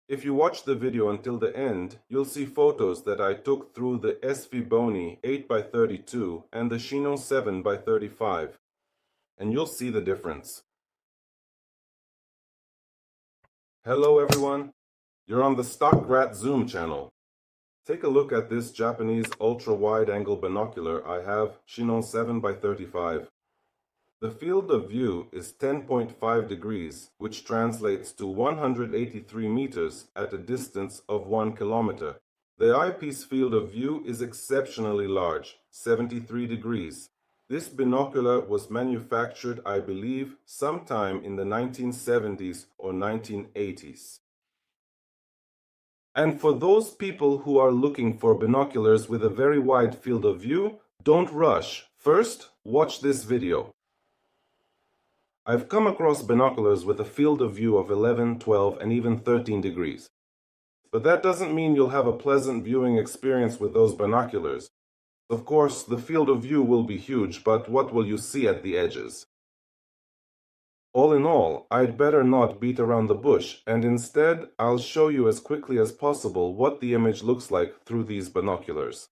If you watch the video until the end, you'll see photos that I took through the SV 8x32 and the Chinon 7x35, and you'll see the difference. Hello everyone, you're on the Stock Rat Zoom channel. Take a look at this Japanese ultra-wide-angle binocular I have, Chinon 7x35. The field of view is 10.5 degrees, which translates to 183 meters at a distance of 1 kilometer. The eyepiece field of view is exceptionally large, 73 degrees. This binocular was manufactured, I believe, sometime in the 1970s or 1980s. And for those people who are looking for binoculars with a very wide field of view, don't rush. First, watch this video. I've come across binoculars with a field of view of 11, 12, and even 13 degrees. But that doesn't mean you'll have a pleasant viewing experience with those binoculars. Of course, the field of view will be huge, but what will you see at the edges? All in all, I'd better not beat around the bush, and instead, I'll show you as quickly as possible what the image looks like through these binoculars.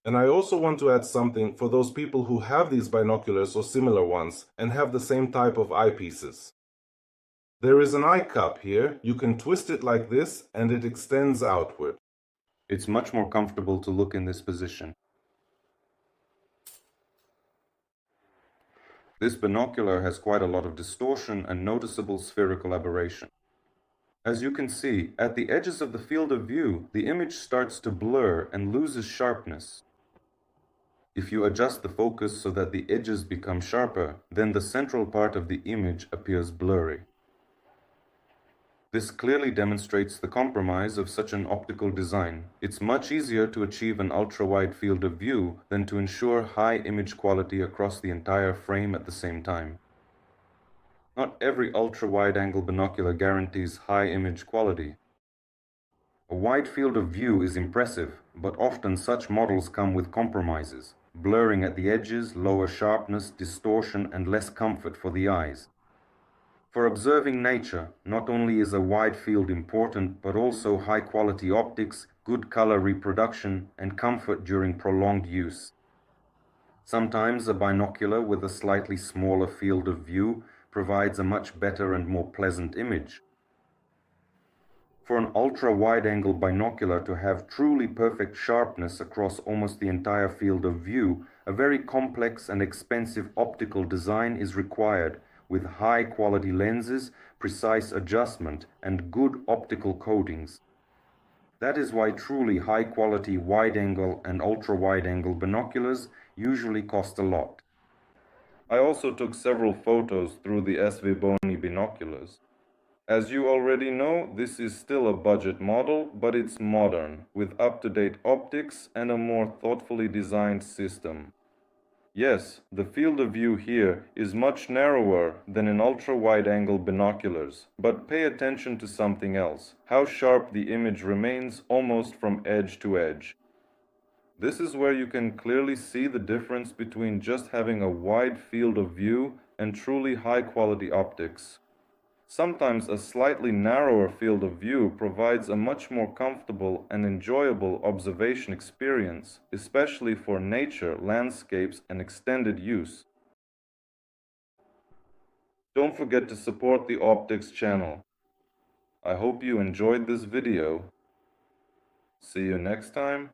And I also want to add something for those people who have these binoculars or similar ones and have the same type of eyepieces. There is an eye cup here. You can twist it like this and it extends outward. It's much more comfortable to look in this position. This binocular has quite a lot of distortion and noticeable spherical aberration. As you can see, at the edges of the field of view, the image starts to blur and loses sharpness. If you adjust the focus so that the edges become sharper, then the central part of the image appears blurry. This clearly demonstrates the compromise of such an optical design. It's much easier to achieve an ultra-wide field of view than to ensure high image quality across the entire frame at the same time. Not every ultra-wide-angle binocular guarantees high image quality. A wide field of view is impressive, but often such models come with compromises. Blurring at the edges, lower sharpness, distortion, and less comfort for the eyes. For observing nature, not only is a wide field important, but also high-quality optics, good color reproduction, and comfort during prolonged use. Sometimes a binocular with a slightly smaller field of view provides a much better and more pleasant image. For an ultra-wide-angle binocular to have truly perfect sharpness across almost the entire field of view, a very complex and expensive optical design is required, with high-quality lenses, precise adjustment, and good optical coatings. That is why truly high-quality wide-angle and ultra-wide-angle binoculars usually cost a lot. I also took several photos through the SV binoculars. As you already know, this is still a budget model, but it's modern, with up-to-date optics and a more thoughtfully designed system. Yes, the field of view here is much narrower than in ultra-wide-angle binoculars, but pay attention to something else, how sharp the image remains almost from edge to edge. This is where you can clearly see the difference between just having a wide field of view and truly high-quality optics. Sometimes a slightly narrower field of view provides a much more comfortable and enjoyable observation experience, especially for nature, landscapes, and extended use. Don't forget to support the Optics channel. I hope you enjoyed this video. See you next time.